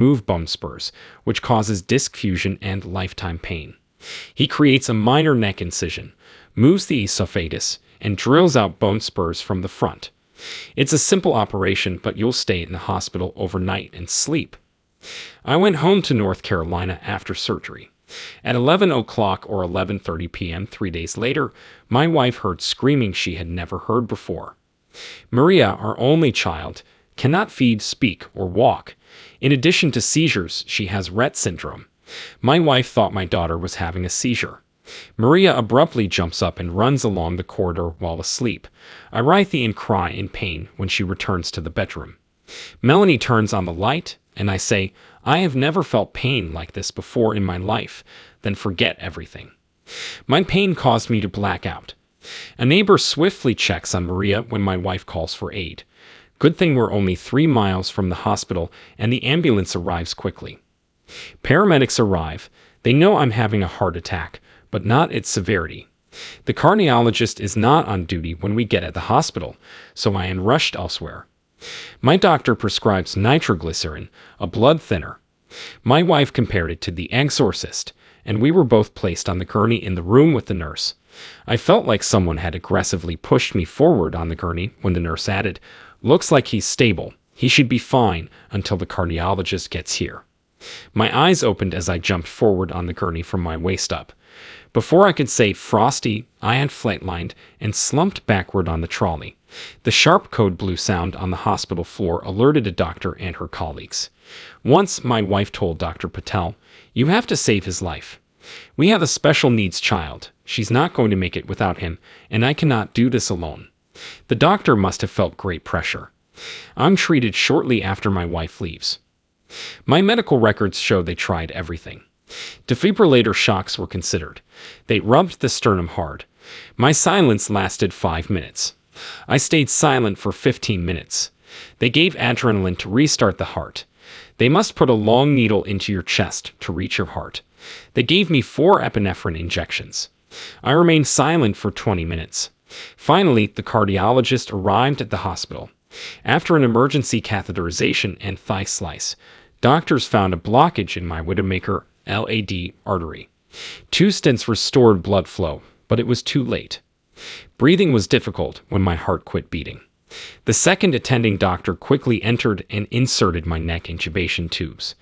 remove bone spurs, which causes disc fusion and lifetime pain. He creates a minor neck incision, moves the esophagus, and drills out bone spurs from the front. It's a simple operation, but you'll stay in the hospital overnight and sleep. I went home to North Carolina after surgery. At 11 o'clock or 11:30 p.m. 3 days later, my wife heard screaming she had never heard before. Maria, our only child, cannot feed, speak, or walk. In addition to seizures, she has Rett syndrome. My wife thought my daughter was having a seizure. Maria abruptly jumps up and runs along the corridor while asleep. I writhe and cry in pain when she returns to the bedroom. Melanie turns on the light, and I say, "I have never felt pain like this before in my life," then forget everything. My pain caused me to black out. A neighbor swiftly checks on Maria when my wife calls for aid. Good thing we're only 3 miles from the hospital, and the ambulance arrives quickly. Paramedics arrive. They know I'm having a heart attack, but not its severity. The cardiologist is not on duty when we get at the hospital, so I am rushed elsewhere. My doctor prescribes nitroglycerin, a blood thinner. My wife compared it to the Exorcist, and we were both placed on the gurney in the room with the nurse. I felt like someone had aggressively pushed me forward on the gurney when the nurse added, "Looks like he's stable. He should be fine until the cardiologist gets here." My eyes opened as I jumped forward on the gurney from my waist up. Before I could say Frosty, I had flatlined and slumped backward on the trolley. The sharp code blue sound on the hospital floor alerted a doctor and her colleagues. Once, my wife told Dr. Patel, "You have to save his life. We have a special needs child. She's not going to make it without him, and I cannot do this alone." The doctor must have felt great pressure. I'm treated shortly after my wife leaves. My medical records show they tried everything. Defibrillator shocks were considered. They rubbed the sternum hard. My silence lasted 5 minutes. I stayed silent for 15 minutes. They gave adrenaline to restart the heart. They must put a long needle into your chest to reach your heart. They gave me 4 epinephrine injections. I remained silent for 20 minutes. Finally, the cardiologist arrived at the hospital. After an emergency catheterization and thigh slice, doctors found a blockage in my Widowmaker LAD artery. 2 stents restored blood flow, but it was too late. Breathing was difficult when my heart quit beating. The second attending doctor quickly entered and inserted my neck intubation tubes.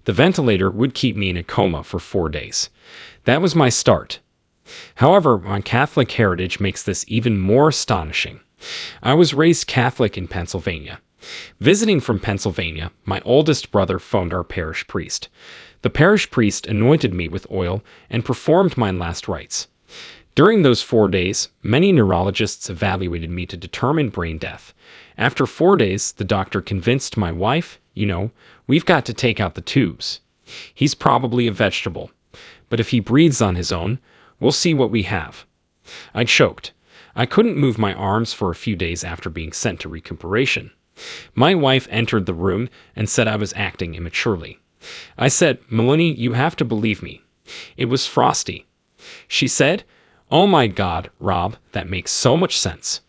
The ventilator would keep me in a coma for 4 days. That was my start. However, my Catholic heritage makes this even more astonishing. I was raised Catholic in Pennsylvania. Visiting from Pennsylvania, my oldest brother phoned our parish priest. The parish priest anointed me with oil and performed my last rites. During those 4 days, many neurologists evaluated me to determine brain death. After 4 days, the doctor convinced my wife, "We've got to take out the tubes. He's probably a vegetable. But if he breathes on his own, we'll see what we have." I choked. I couldn't move my arms for a few days after being sent to recuperation. My wife entered the room and said I was acting immaturely. I said, "Melanie, you have to believe me. It was Frosty." She said, "Oh my God, Rob, that makes so much sense."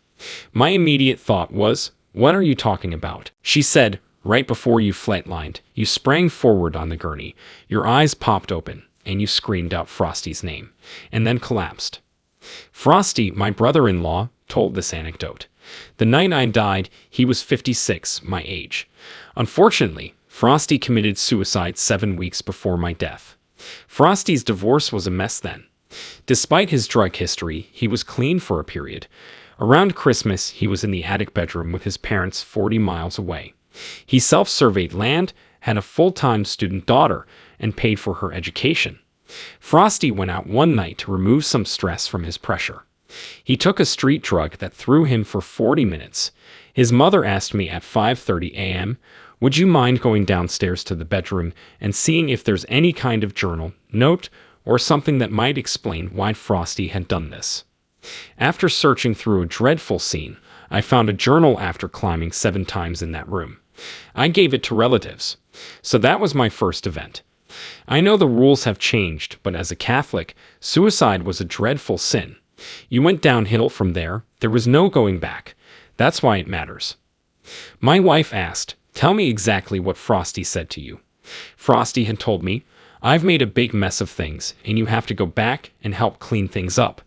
My immediate thought was, "What are you talking about?" She said, "Right before you flatlined, you sprang forward on the gurney, your eyes popped open, and you screamed out Frosty's name, and then collapsed." Frosty, my brother-in-law, told this anecdote. The night I died, he was 56, my age. Unfortunately, Frosty committed suicide 7 weeks before my death. Frosty's divorce was a mess then. Despite his drug history, he was clean for a period. Around Christmas, he was in the attic bedroom with his parents 40 miles away. He self-surveyed land, had a full-time student daughter, and paid for her education. Frosty went out one night to remove some stress from his pressure. He took a street drug that threw him for 40 minutes. His mother asked me at 5:30 a.m., "Would you mind going downstairs to the bedroom and seeing if there's any kind of journal, note, or something that might explain why Frosty had done this?" After searching through a dreadful scene, I found a journal after climbing 7 times in that room. I gave it to relatives. So that was my first event. I know the rules have changed, but as a Catholic, suicide was a dreadful sin. You went downhill from there. There was no going back. That's why it matters. My wife asked, "Tell me exactly what Frosty said to you." Frosty had told me, "I've made a big mess of things, and you have to go back and help clean things up.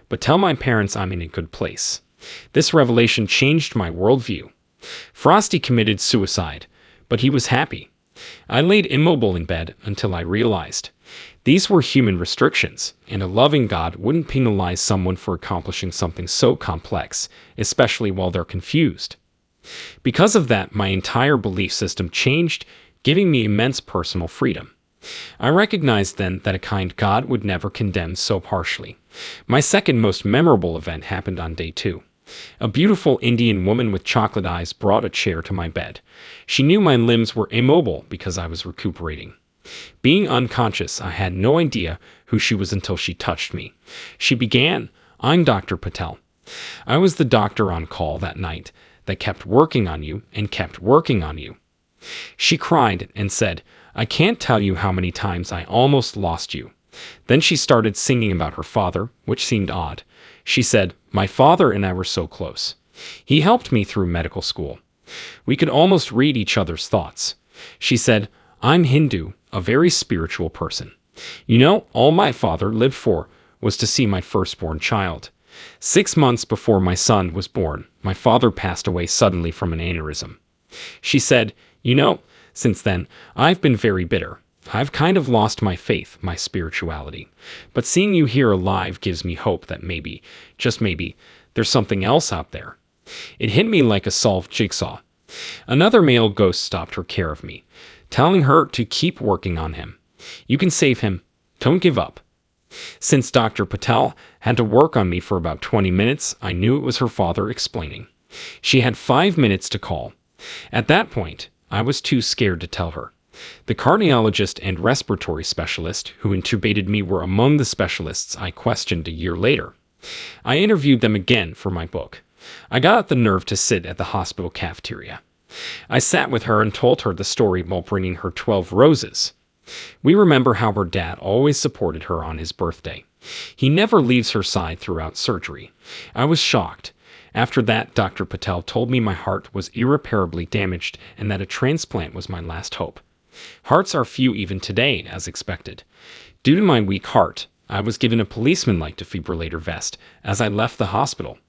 But tell my parents I'm in a good place." This revelation changed my worldview. Frosty committed suicide, but he was happy. I laid immobile in bed until I realized these were human restrictions, and a loving God wouldn't penalize someone for accomplishing something so complex, especially while they're confused. Because of that, my entire belief system changed, giving me immense personal freedom. I recognized then that a kind God would never condemn so harshly. My second most memorable event happened on day 2. A beautiful Indian woman with chocolate eyes brought a chair to my bed. She knew my limbs were immobile because I was recuperating. Being unconscious, I had no idea who she was until she touched me. She began, "I'm Dr. Patel. I was the doctor on call that night that kept working on you and kept working on you." She cried and said, "I can't tell you how many times I almost lost you." Then she started singing about her father, which seemed odd. She said, "My father and I were so close. He helped me through medical school. We could almost read each other's thoughts." She said, "I'm Hindu, a very spiritual person. You know, all my father lived for was to see my firstborn child. 6 months before my son was born, my father passed away suddenly from an aneurysm." She said, "You know, since then, I've been very bitter. I've kind of lost my faith, my spirituality. But seeing you here alive gives me hope that maybe, just maybe, there's something else out there." It hit me like a solved jigsaw. Another male ghost stopped her care of me, telling her to keep working on him. "You can save him. Don't give up." Since Dr. Patel had to work on me for about 20 minutes, I knew it was her father explaining. She had 5 minutes to call. At that point, I was too scared to tell her. The cardiologist and respiratory specialist who intubated me were among the specialists I questioned a year later. I interviewed them again for my book. I got the nerve to sit at the hospital cafeteria. I sat with her and told her the story while bringing her 12 roses. We remember how her dad always supported her on his birthday. He never leaves her side throughout surgery. I was shocked. After that, Dr. Patel told me my heart was irreparably damaged and that a transplant was my last hope. Hearts are few even today, as expected. Due to my weak heart, I was given a policeman-like defibrillator vest as I left the hospital.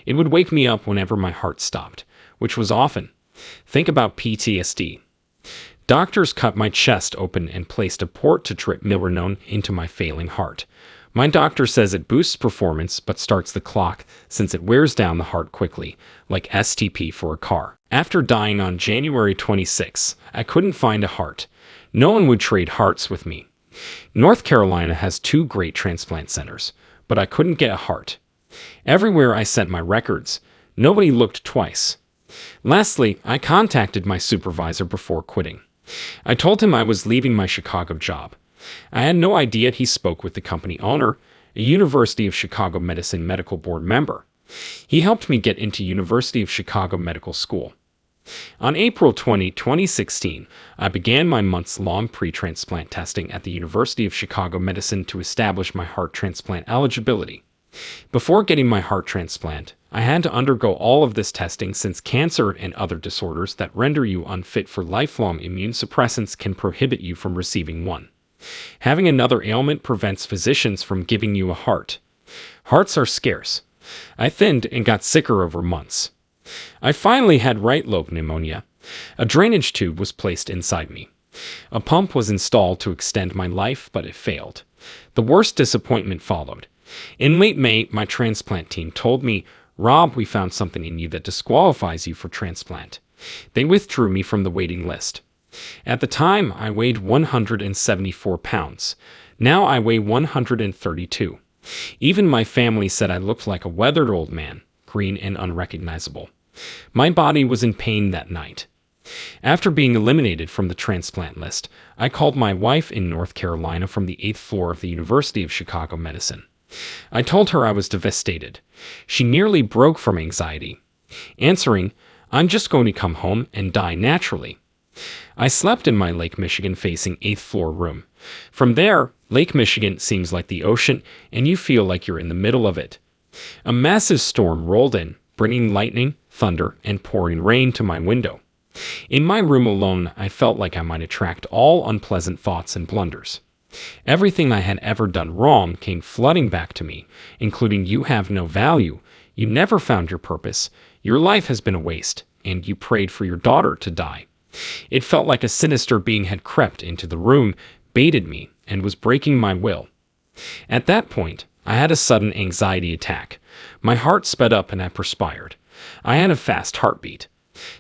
It would wake me up whenever my heart stopped, which was often. Think about PTSD. Doctors cut my chest open and placed a port to drip milrinone into my failing heart. My doctor says it boosts performance but starts the clock since it wears down the heart quickly, like STP for a car. After dying on January 26, I couldn't find a heart. No one would trade hearts with me. North Carolina has 2 great transplant centers, but I couldn't get a heart. Everywhere I sent my records, nobody looked twice. Lastly, I contacted my supervisor before quitting. I told him I was leaving my Chicago job. I had no idea he spoke with the company owner, a University of Chicago Medicine Medical Board member. He helped me get into University of Chicago Medical School. On April 20, 2016, I began my months-long pre-transplant testing at the University of Chicago Medicine to establish my heart transplant eligibility. Before getting my heart transplant, I had to undergo all of this testing since cancer and other disorders that render you unfit for lifelong immune suppressants can prohibit you from receiving one. Having another ailment prevents physicians from giving you a heart. Hearts are scarce. I thinned and got sicker over months. I finally had right lobe pneumonia. A drainage tube was placed inside me. A pump was installed to extend my life, but it failed. The worst disappointment followed. In late May, my transplant team told me, "Rob, we found something in you that disqualifies you for transplant." They withdrew me from the waiting list. At the time, I weighed 174 pounds. Now I weigh 132. Even my family said I looked like a weathered old man, green and unrecognizable. My body was in pain that night. After being eliminated from the transplant list, I called my wife in North Carolina from the 8th floor of the University of Chicago Medicine. I told her I was devastated. She nearly broke from anxiety, answering, "I'm just going to come home and die naturally." I slept in my Lake Michigan facing 8th floor room. From there, Lake Michigan seems like the ocean and you feel like you're in the middle of it. A massive storm rolled in, bringing lightning, thunder, and pouring rain to my window. In my room alone, I felt like I might attract all unpleasant thoughts and blunders. Everything I had ever done wrong came flooding back to me, including you have no value, you never found your purpose, your life has been a waste, and you prayed for your daughter to die. It felt like a sinister being had crept into the room, baited me, and was breaking my will. At that point, I had a sudden anxiety attack. My heart sped up and I perspired. I had a fast heartbeat.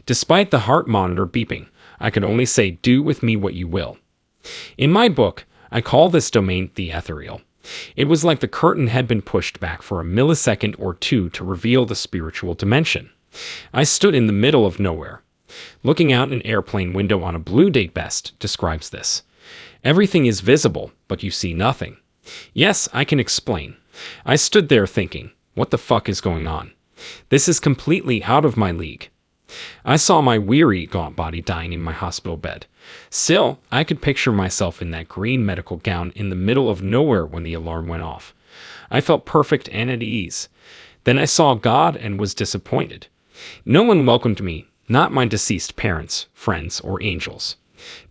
Despite the heart monitor beeping, I could only say, "Do with me what you will." In my book, I call this domain the ethereal. It was like the curtain had been pushed back for a millisecond or two to reveal the spiritual dimension. I stood in the middle of nowhere. Looking out an airplane window on a blue day best describes this. Everything is visible, but you see nothing. Yes, I can explain. I stood there thinking, what the fuck is going on? This is completely out of my league. I saw my weary, gaunt body dying in my hospital bed. Still, I could picture myself in that green medical gown in the middle of nowhere when the alarm went off. I felt perfect and at ease. Then I saw God and was disappointed. No one welcomed me, not my deceased parents, friends, or angels.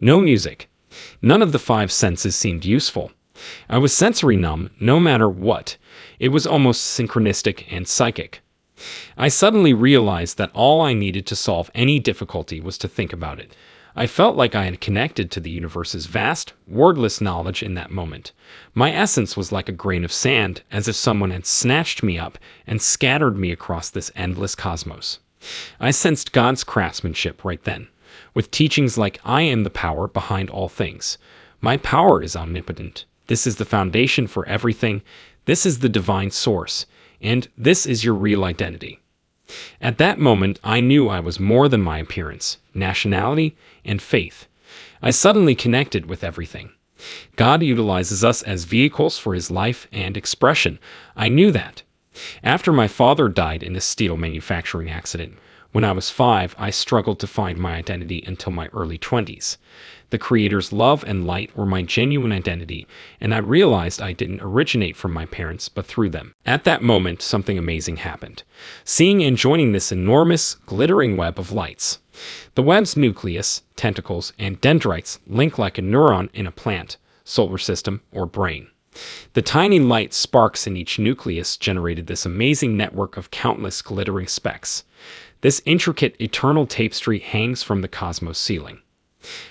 No music. None of the five senses seemed useful. I was sensory numb no matter what. It was almost synchronistic and psychic. I suddenly realized that all I needed to solve any difficulty was to think about it. I felt like I had connected to the universe's vast, wordless knowledge in that moment. My essence was like a grain of sand, as if someone had snatched me up and scattered me across this endless cosmos. I sensed God's craftsmanship right then, with teachings like, "I am the power behind all things. My power is omnipotent. This is the foundation for everything. This is the divine source. And this is your real identity." At that moment, I knew I was more than my appearance, nationality, and faith. I suddenly connected with everything. God utilizes us as vehicles for his life and expression. I knew that. After my father died in a steel manufacturing accident, when I was 5, I struggled to find my identity until my early 20s. The Creator's love and light were my genuine identity, and I realized I didn't originate from my parents, but through them. At that moment, something amazing happened. Seeing and joining this enormous, glittering web of lights. The web's nucleus, tentacles, and dendrites link like a neuron in a plant, solar system, or brain. The tiny light sparks in each nucleus generated this amazing network of countless glittering specks. This intricate, eternal tapestry hangs from the cosmos ceiling.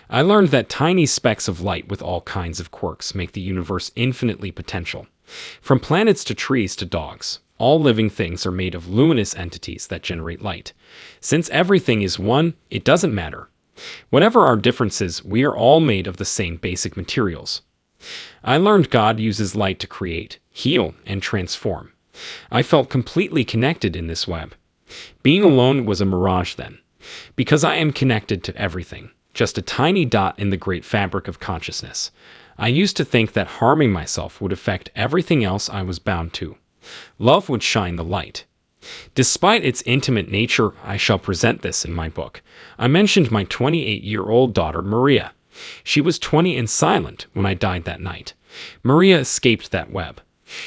I learned that tiny specks of light with all kinds of quirks make the universe infinitely potential. From planets to trees to dogs, all living things are made of luminous entities that generate light. Since everything is one, it doesn't matter. Whatever our differences, we are all made of the same basic materials. I learned God uses light to create, heal, and transform. I felt completely connected in this web. Being alone was a mirage then, because I am connected to everything, just a tiny dot in the great fabric of consciousness. I used to think that harming myself would affect everything else I was bound to. Love would shine the light. Despite its intimate nature, I shall present this in my book. I mentioned my 28-year-old daughter, Maria. She was 20 and silent when I died that night. Maria escaped that web.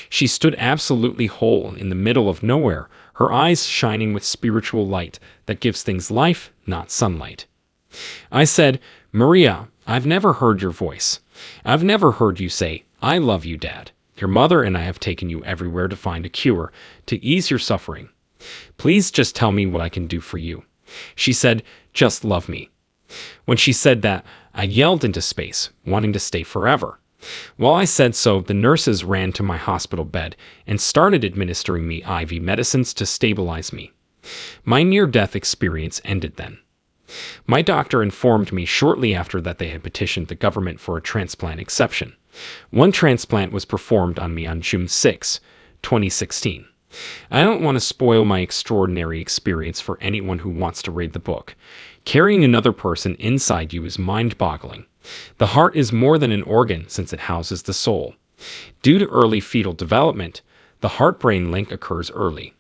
She stood absolutely whole in the middle of nowhere, her eyes shining with spiritual light that gives things life, not sunlight. I said, "Maria, I've never heard your voice. I've never heard you say, 'I love you, Dad.' Your mother and I have taken you everywhere to find a cure, to ease your suffering. Please just tell me what I can do for you." She said, "Just love me." When she said that, I yelled into space, wanting to stay forever. While I said so, the nurses ran to my hospital bed and started administering me IV medicines to stabilize me. My near-death experience ended then. My doctor informed me shortly after that they had petitioned the government for a transplant exception. One transplant was performed on me on June 6, 2016. I don't want to spoil my extraordinary experience for anyone who wants to read the book. Carrying another person inside you is mind-boggling. The heart is more than an organ since it houses the soul. Due to early fetal development, the heart-brain link occurs early.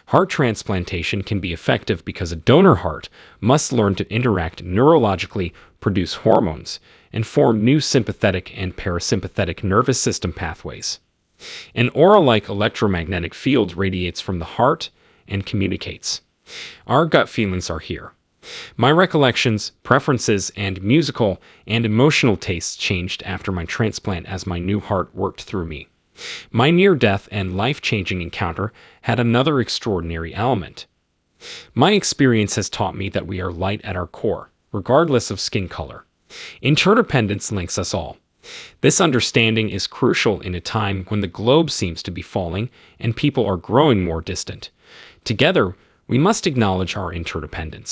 Heart transplantation can be effective because a donor heart must learn to interact neurologically, produce hormones, and form new sympathetic and parasympathetic nervous system pathways. An aura-like electromagnetic field radiates from the heart and communicates. Our gut feelings are here. My recollections, preferences, and musical and emotional tastes changed after my transplant as my new heart worked through me. My near death and life changing encounter had another extraordinary element. My experience has taught me that we are light at our core, regardless of skin color. Interdependence links us all. This understanding is crucial in a time when the globe seems to be falling and people are growing more distant. Together, we must acknowledge our interdependence.